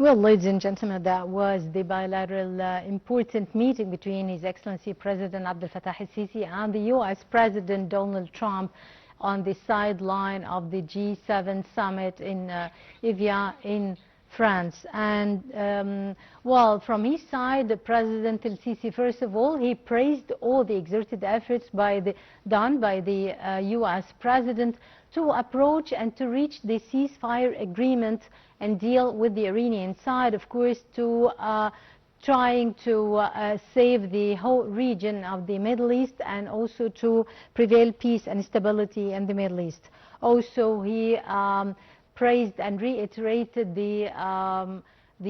Well, ladies and gentlemen, that was the bilateral important meeting between His Excellency President Abdel Fattah el-Sisi and the U.S. President Donald Trump on the sideline of the G7 summit in Evian in France. And well, from his side, the President el-Sisi, first of all, he praised all the exerted efforts done by the U.S. President to approach and to reach the ceasefire agreement and deal with the Iranian side, of course, to trying to save the whole region of the Middle East and also to prevail peace and stability in the Middle East. Also, he praised and reiterated the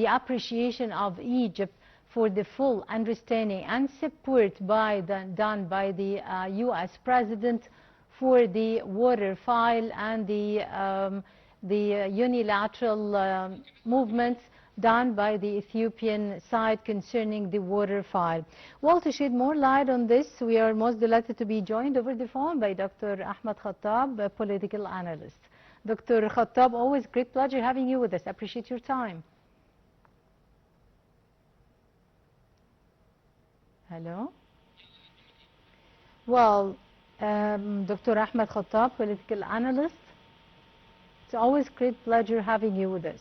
appreciation of Egypt for the full understanding and support done by the U.S. President for the water file and the unilateral movements done by the Ethiopian side concerning the water file. Well, to shed more light on this, we are most delighted to be joined over the phone by Dr. Ahmed Khatab, a political analyst. Dr. Khatab, always great pleasure having you with us. Appreciate your time. Hello? Well, Dr. Ahmed Khatab, political analyst. It's always great pleasure having you with us.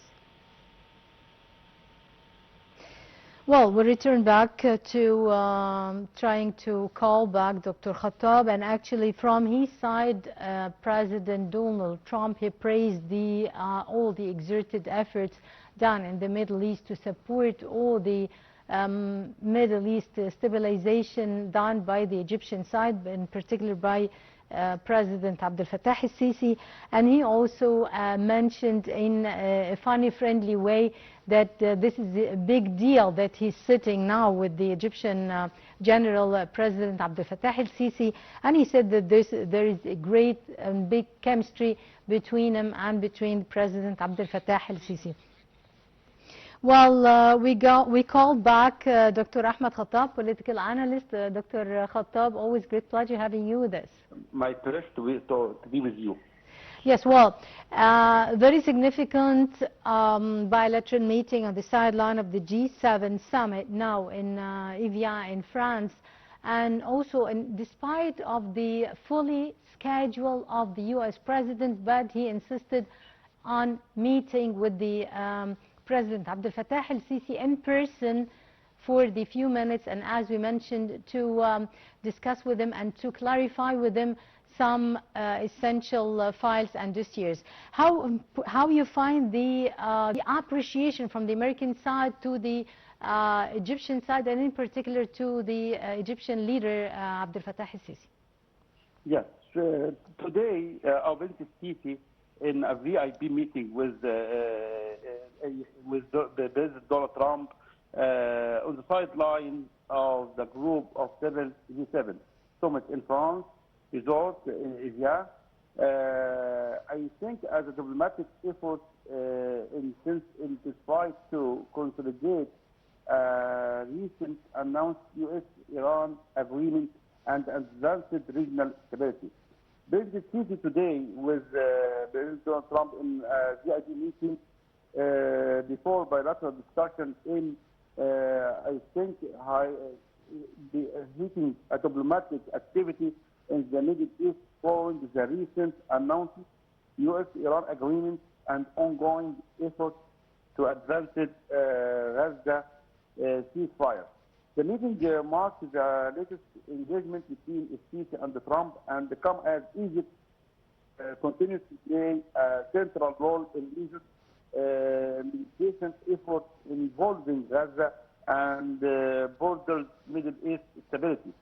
Well, we'll return back to trying to call back Dr. Khatab, and actually from his side, President Donald Trump, he praised all the exerted efforts done in the Middle East to support all the Middle East stabilization done by the Egyptian side, in particular by President Abdel Fattah el-Sisi, and he also mentioned in a funny, friendly way that this is a big deal that he's sitting now with the Egyptian General President Abdel Fattah el-Sisi, and he said that there is a great and big chemistry between him and between President Abdel Fattah el-Sisi. Well, we called back Dr. Ahmed Khatab, political analyst. Dr. Khatab, always great pleasure having you with us. My pleasure to be with you. Yes, well, very significant bilateral meeting on the sideline of the G7 summit now in Evian in France, and also despite of the fully schedule of the U.S. President, but he insisted on meeting with the President Abdel Fattah el-Sisi in person for the few minutes, and as we mentioned, to discuss with him and to clarify with him some essential files and dossiers. How you find the appreciation from the American side to the Egyptian side, and in particular to the Egyptian leader Abdel Fattah el-Sisi? Yes, today our President el-Sisi in a VIP meeting with President Donald Trump on the sideline of the group of G7 summit in France, resort in Evian. I think as a diplomatic effort in this fight to consolidate recent announced U.S.-Iran agreement and advanced regional stability. President el-Sisi today with President Donald Trump in a VIP meeting before bilateral discussion in, I think, heating a diplomatic activity in the Middle East following the recent announced U.S.-Iran agreement and ongoing efforts to advance Gaza ceasefire. The meeting marks the latest engagement between el-Sisi and Trump, and come as Egypt continues to play a central role in Egypt's mediation efforts involving Gaza and border Middle East stability.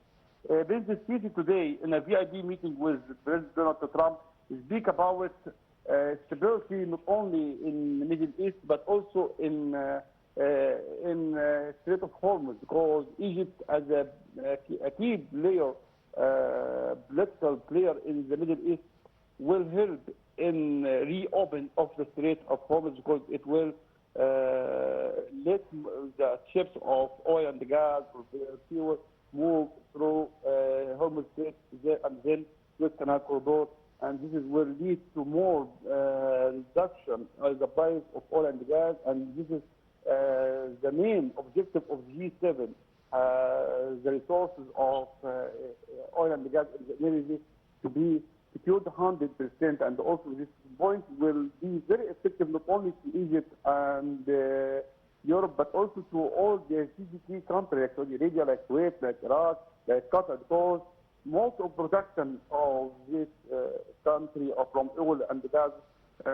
President el-Sisi today in a VIP meeting with President Donald Trump speak about stability not only in the Middle East but also in Strait of Hormuz, because Egypt as a key player, political player in the Middle East, will help in reopen of the Strait of Hormuz, because it will let the ships of oil and gas or fuel move through Hormuz Strait and then Suez Canal corridor, and this will lead to more reduction in the price of oil and gas, and this is the main objective of G7, the resources of oil and gas energy to be secured 100%, and also this point will be very effective not only to Egypt and Europe, but also to all the GCC countries like Saudi Arabia, like Kuwait, like Iraq, like Qatar, because most of production of this country from oil and gas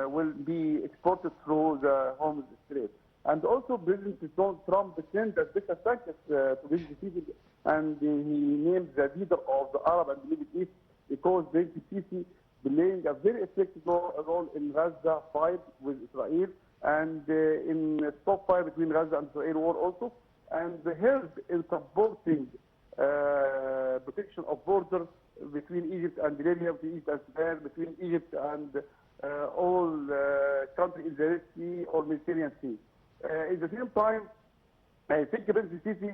will be exported through the Hormuz Strait. And also President Donald Trump sent a special thanks to this decision, and he named the leader of the Arab and Middle East because President Sisi playing a very effective role in Gaza fight with Israel, and in the stop fire between Gaza and Israel war also, and help in supporting protection of border between Egypt and Libya, between Egypt and Sudan, between Egypt and all countries in the Red Sea or Mediterranean Sea. At the same time, I think President Sisi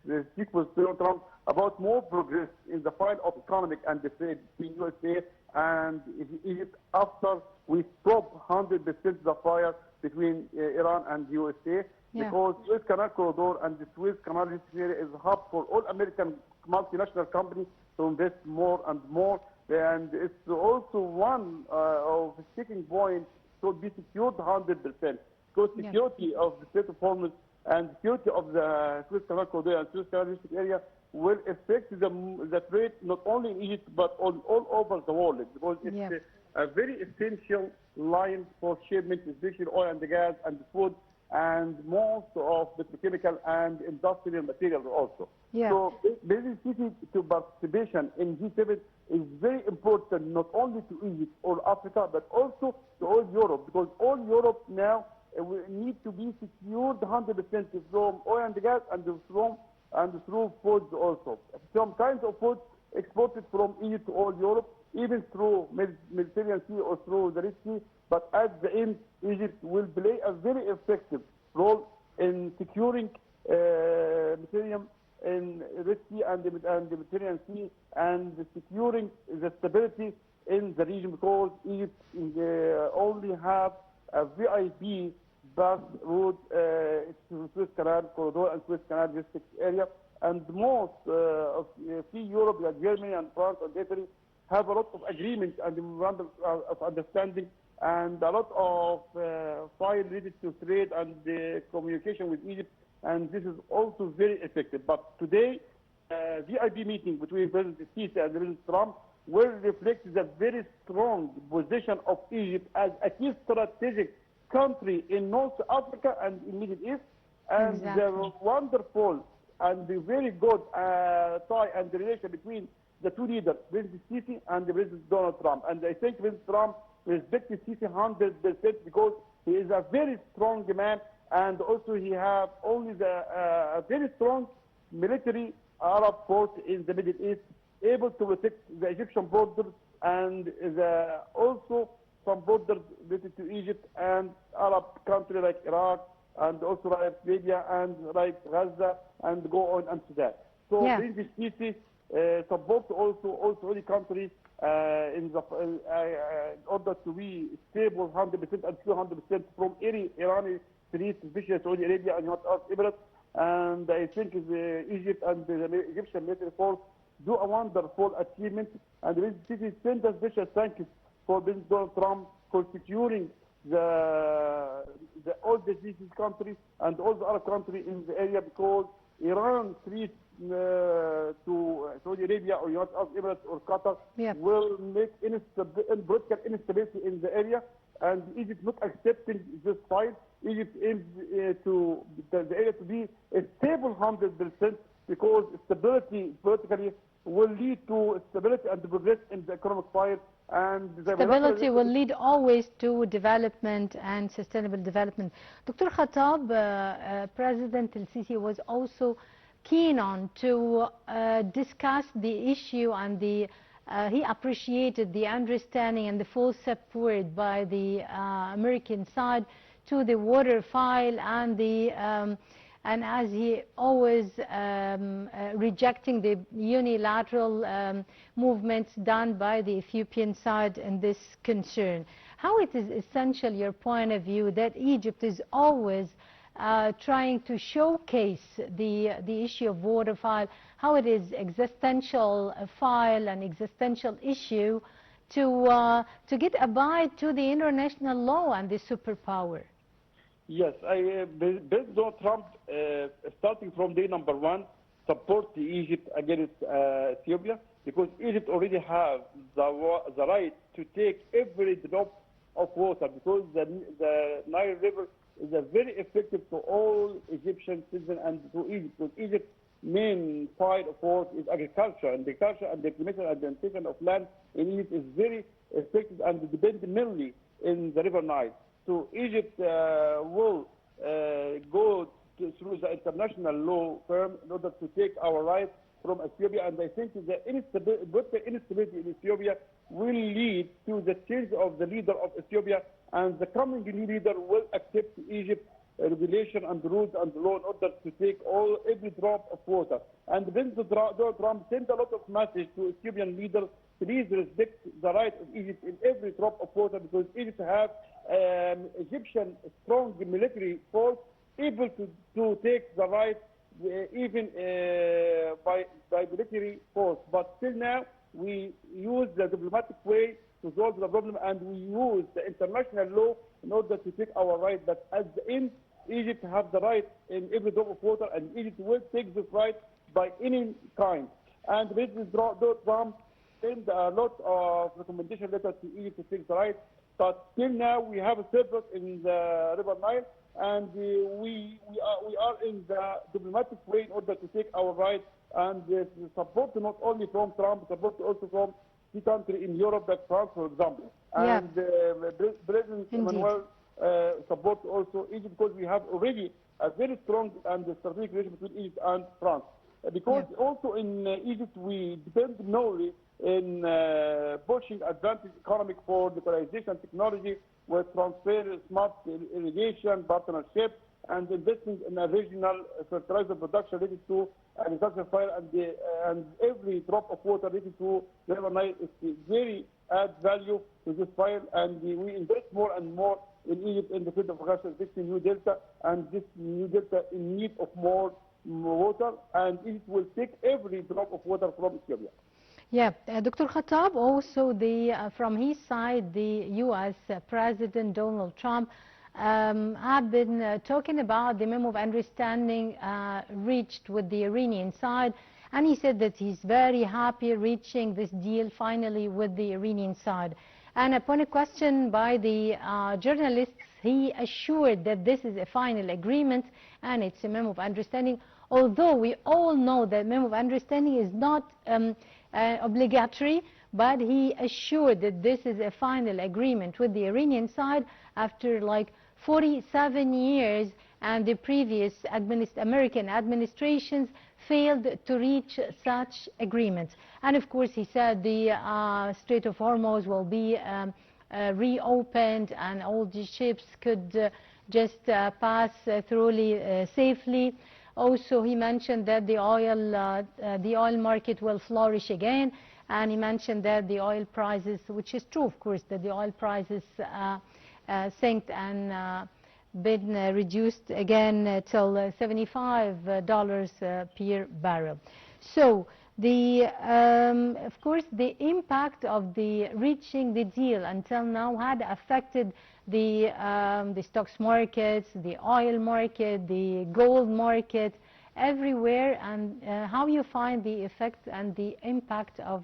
is speak with Donald Trump about more progress in the fight of economic and the trade between USA and Egypt after we stop 100% the fire between Iran and USA, because Suez Canal Corridor and the Suez Canal area is a hub for all American multinational companies to invest more and more, and it's also one of the sticking points should be secured 100%. Because security of the Strait of Hormuz and security of the Suez Canal Corridor and Suez Canal area will affect the trade not only in Egypt but all over the world, because it's a very essential line for shipment, especially oil and gas and food and most of the petrochemical and industrial materials also. So basically to participation in G7 is very important not only to Egypt or Africa but also to all Europe, because all Europe now we need to be secured 100% from oil and gas and through foods also. Some kinds of food exported from Egypt to all Europe, even through Mediterranean Sea or through the Red Sea. But at the end, Egypt will play a very effective role in securing Mediterranean in Red Sea and the Mediterranean Sea, and securing the stability in the region, because Egypt only have a VIP bus route to Suez Canal Corridor and Suez Canal district area, and most of free Europe, like Germany and France and Italy, have a lot of agreements and memorandum of understanding and a lot of files related to trade and communication with Egypt, and this is also very effective. But today, VIP meeting between President Sisi and President Trump will reflect the very strong position of Egypt as a key strategic country in North Africa and in Middle East, and the wonderful and the very good tie and the relation between the two leaders, President Sisi and President Donald Trump. And I think President Trump respects Sisi 100% because he is a very strong man, and also he has only a very strong military Arab force in the Middle East, able to protect the Egyptian borders and also some borders related to Egypt and Arab countries like Iraq and also like Libya and like Gaza and go on and to that. So President Sisi support also any country in order to be stable 100% and 200% from any Iranian threat, especially Saudi Arabia and United Arab Emirates. And I think Egypt and the Egyptian military force do a wonderful achievement. And the city sent a special thanks for President Donald Trump for securing all the GCC countries and all the Arab countries in the area, because Iran threat to Saudi Arabia or United Arab Emirates or Qatar will make political instability in the area, and Egypt not accepting this fight. Egypt aims to the area to be a stable 100%, because stability politically will lead to stability and progress in the economic fight. And stability will lead always to development and sustainable development. Dr. Khatab, President Sisi was also keen on to discuss the issue, and he appreciated the understanding and the full support by the American side to the water file and and as he always rejecting the unilateral movements done by the Ethiopian side in this concern. How it is essential, your point of view, that Egypt is always trying to showcase the issue of water file, how it is existential file, an existential issue to get abide to the international law and the superpower. Yes, President Trump, starting from day number one, support Egypt against Ethiopia, because Egypt already have the right to take every drop of water, because the Nile River is a very effective to all Egyptian citizens and to Egypt, because Egypt's main fight of course is agriculture, and the reclamation and administration of land in Egypt is very effective and depends mainly in the River Nile. So Egypt will go through the international law firm in order to take our rights from Ethiopia, and I think the instability in Ethiopia will lead to the change of the leader of Ethiopia, and the coming new leader will accept Egypt regulation and rules and law in order to take every drop of water. And President Trump sent a lot of message to Ethiopian leaders: please respect the right of Egypt in every drop of water, because Egypt have Egyptian strong military force able to take the right even by military force. But till now, we use the diplomatic way to solve the problem, and we use the international law in order to take our right. But at the end, Egypt have the right in every drop of water, and Egypt will take this right by any kind. And President Trump sent a lot of recommendation letters to Egypt to take the right. But till now, we have a surplus in the River Nile, and we are in the diplomatic way in order to take our right. And support not only from Trump, support also from the country in Europe, like France, for example. Yeah. And President Emmanuel support also Egypt, because we have already a very strong and strategic relationship between Egypt and France. Because also in Egypt, we depend mainly in pushing advanced economic for localization technology, with transfer smart irrigation partnership, and investing in a regional fertilizer production related to agriculture fire, and every drop of water related to the River Nile is very add value to this file, and we invest more and more in Egypt in the field of agriculture, this new delta, and this new delta in need of more water, and Egypt will take every drop of water from Ethiopia. Yeah, Dr. Khatab, also from his side, the U.S. President Donald Trump have been talking about the memo of understanding reached with the Iranian side, and he said that he's very happy reaching this deal finally with the Iranian side. And upon a question by the journalists, he assured that this is a final agreement and it's a memo of understanding, although we all know that memo of understanding is not obligatory, but he assured that this is a final agreement with the Iranian side after like 47 years, and the previous American administrations failed to reach such agreements. And of course, he said the Strait of Hormuz will be reopened, and all the ships could just pass through safely. Also, he mentioned that the oil market will flourish again, and he mentioned that the oil prices, which is true, of course, that the oil prices sank and been reduced again till $75 per barrel. So of course, the impact of the reaching the deal until now had affected the stocks markets, the oil market, the gold market, everywhere, and how you find the effect and the impact of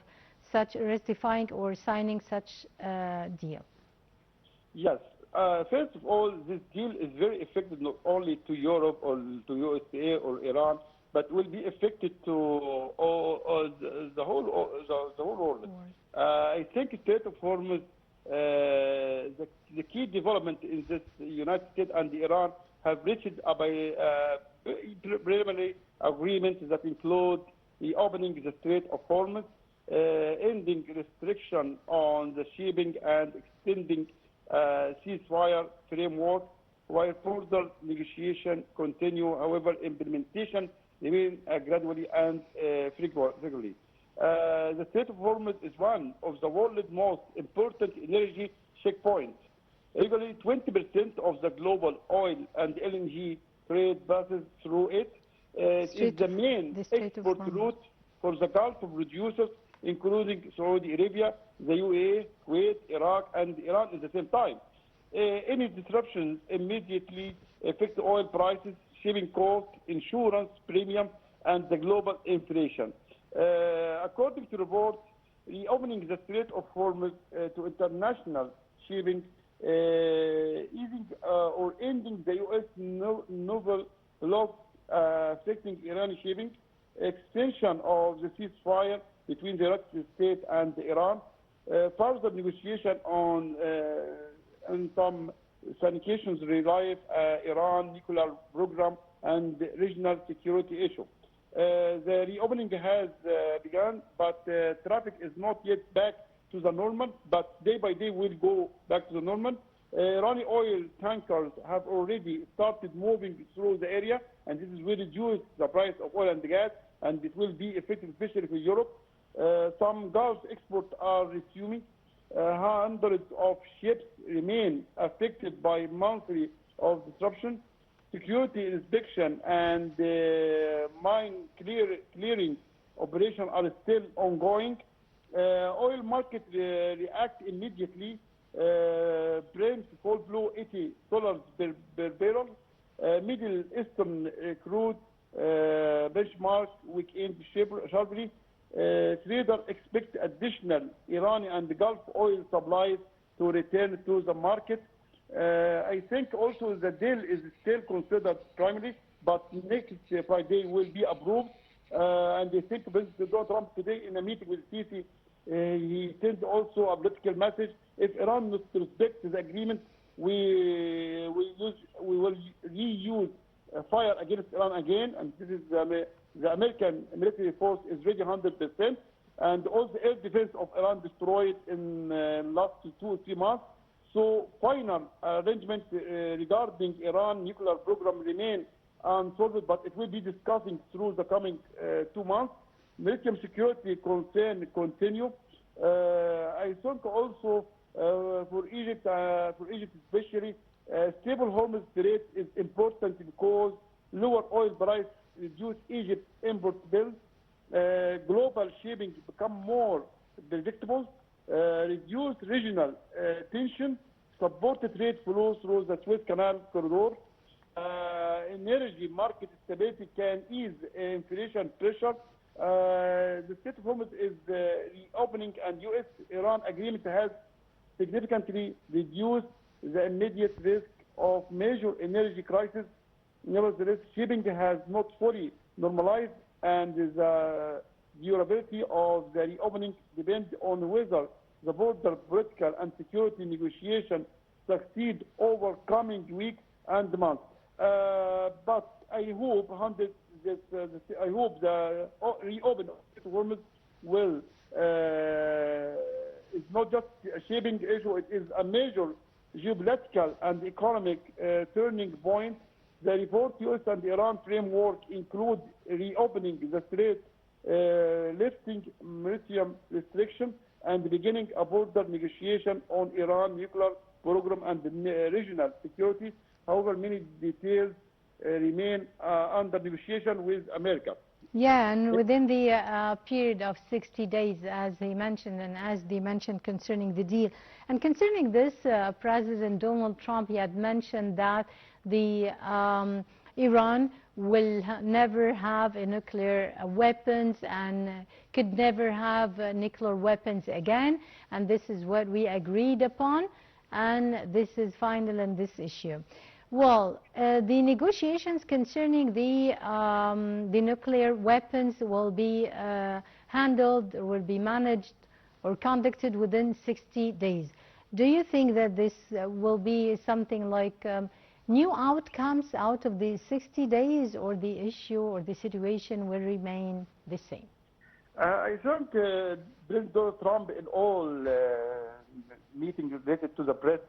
such ratifying or signing such a deal. Yes. First of all, this deal is very effective not only to Europe or to USA or Iran, but will be affected to the whole world. I think Strait of Hormuz, the key development in this United States and Iran have reached a preliminary agreement that include the opening the Strait of Hormuz, ending restriction on the shipping, and extending ceasefire framework, while further negotiation continue. However, implementation remain gradually and frequently. The Strait of Hormuz is one of the world's most important energy checkpoints. Equally, 20% of the global oil and LNG trade passes through it. It is the main export route for the Gulf producers, including Saudi Arabia, the UAE, Kuwait, Iraq, and Iran at the same time. Any disruptions immediately affect oil prices, shipping costs, insurance premium, and the global inflation. According to reports, reopening the Strait of Hormuz to international shipping, easing or ending the U.S. naval block affecting Iranian shipping, extension of the ceasefire between the United States and Iran, further negotiation on some sanctions relieve Iran nuclear program and regional security issue. The reopening has begun, but traffic is not yet back to the normal, but day by day will go back to the normal. Iranian oil tankers have already started moving through the area, and this will reduce the price of oil and gas, and it will be effective especially for Europe. Some Gulf exports are resuming. Hundreds of ships remain affected by monthly of disruption. Security inspection and mine clearing operations are still ongoing. Oil market react immediately. Brent fall below $80 per barrel. Middle Eastern crude benchmark weekend sharply. Traders expect additional Iranian and Gulf oil supplies to return to the market. I think also the deal is still considered primary, but next Friday will be approved. And I think President Donald Trump today in a meeting with Sisi, he sent also a political message. If Iran does not respect the agreement, we will reuse fire against Iran again. And this is the American military force is ready 100%. And all the air defense of Iran destroyed in last 2 or 3 months. So final arrangement regarding Iran nuclear program remain unsolved, but it will be discussing through the coming 2 months. Maritime security concern continue. I think also for Egypt especially, stable Hormuz Strait is important because lower oil price reduce Egypt import bills. Global shipping become more predictable. Reduce regional tension, support trade flow through the Suez Canal corridor. Energy market stability can ease inflation pressure. The Strait of Hormuz is reopening, and U.S.-Iran agreement has significantly reduced the immediate risk of major energy crisis. Nevertheless, shipping has not fully normalized, and the durability of the reopening depends on whether the border political and security negotiation succeed over coming weeks and months. But I hope the reopening of Hormuz will is not just a shipping issue; it is a major geopolitical and economic turning point. The report U.S. and Iran framework include reopening the strait, lifting maritime restriction, and beginning a border negotiation on Iran nuclear program and regional security. However, many details remain under negotiation with America. Yeah, and within the period of 60 days, as he mentioned, and as they mentioned concerning the deal. And concerning this, President Donald Trump, he had mentioned that the Iran will never have nuclear weapons and could never have nuclear weapons again. And this is what we agreed upon, and this is final in this issue. Well, the negotiations concerning the nuclear weapons will be handled, or will be managed or conducted within 60 days. Do you think that this will be something like new outcomes out of the 60 days, or the issue or the situation will remain the same? I think President Donald Trump in all meetings related to the press.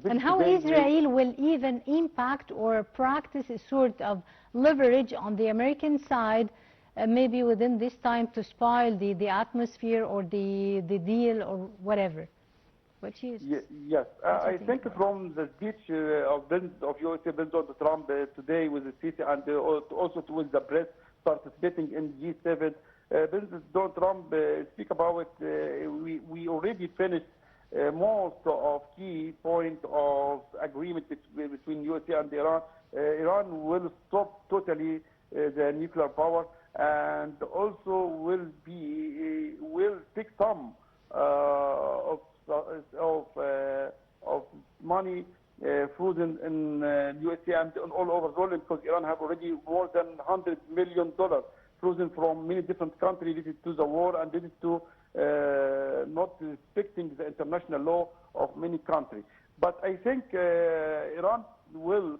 And how Israel will even impact or practice a sort of leverage on the American side, maybe within this time, to spoil the atmosphere or the deal or whatever? What do you Yes, I think think about from the speech of USA President Trump today with the city and also with the press participating in G7, President Donald Trump speak about we already finished most of key point of agreement between USA and Iran. Iran will stop totally the nuclear power and also will take some of money frozen in USA and all over the world, because Iran have already more than $100 million frozen from many different countries related to the war and related to not respecting the international law of many countries. But I think Iran will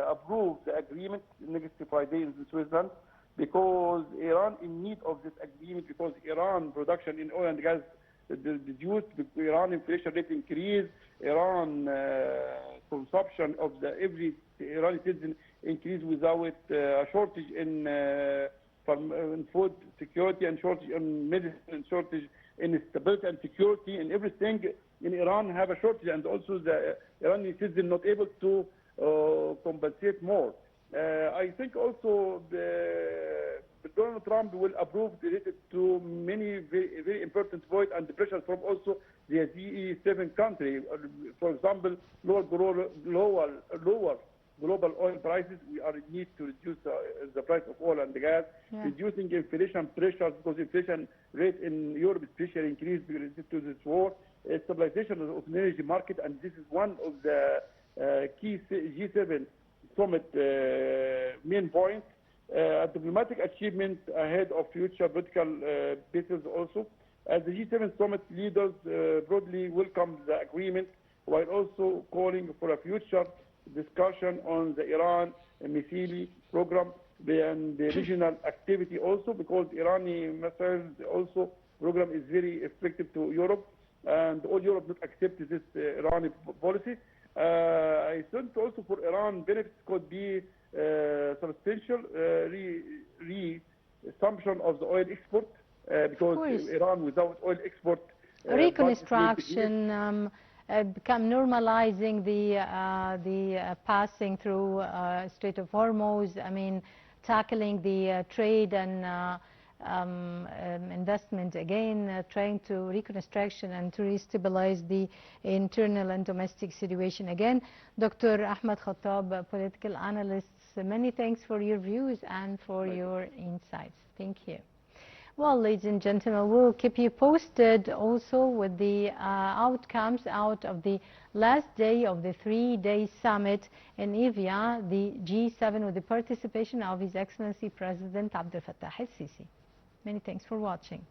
approve the agreement next Friday in Switzerland, because Iran in need of this agreement, because Iran production in oil and gas reduced, Iran inflation rate increased, Iran consumption of every Iranian citizen increased without a shortage in food security and shortage in medicine, shortage in stability and security, and everything in Iran have a shortage, and also the Iranian citizen not able to compensate more. I think also Donald Trump will approve related to many very important points and the pressure from also the G7 country. For example, lower global oil prices. We are in need to reduce the price of oil and gas, reducing inflation pressures, because inflation rate in Europe especially increased related to this war, stabilization of the energy market, and this is one of the key G7 summit main points. Diplomatic achievement ahead of future political battles also. As the G7 summit leaders broadly welcome the agreement, while also calling for a future discussion on the Iran missile program and the regional activity also, because Irani missiles also program is very effective to Europe, and all Europe not accept this Irani policy. I think also for Iran benefits could be substantial resumption of the oil export, because Iran without oil export reconstruction, become normalizing the passing through Strait of Hormuz. I mean, tackling the trade and investment again, trying to reconstruction and to restabilize the internal and domestic situation again. Dr. Ahmed Khatab, political analyst, many thanks for your views and for your insights. Thank you. Well, ladies and gentlemen, we'll keep you posted also with the outcomes out of the last day of the 3-day summit in Evia, the G7, with the participation of His Excellency President Abdel Fattah el-Sisi. Many thanks for watching.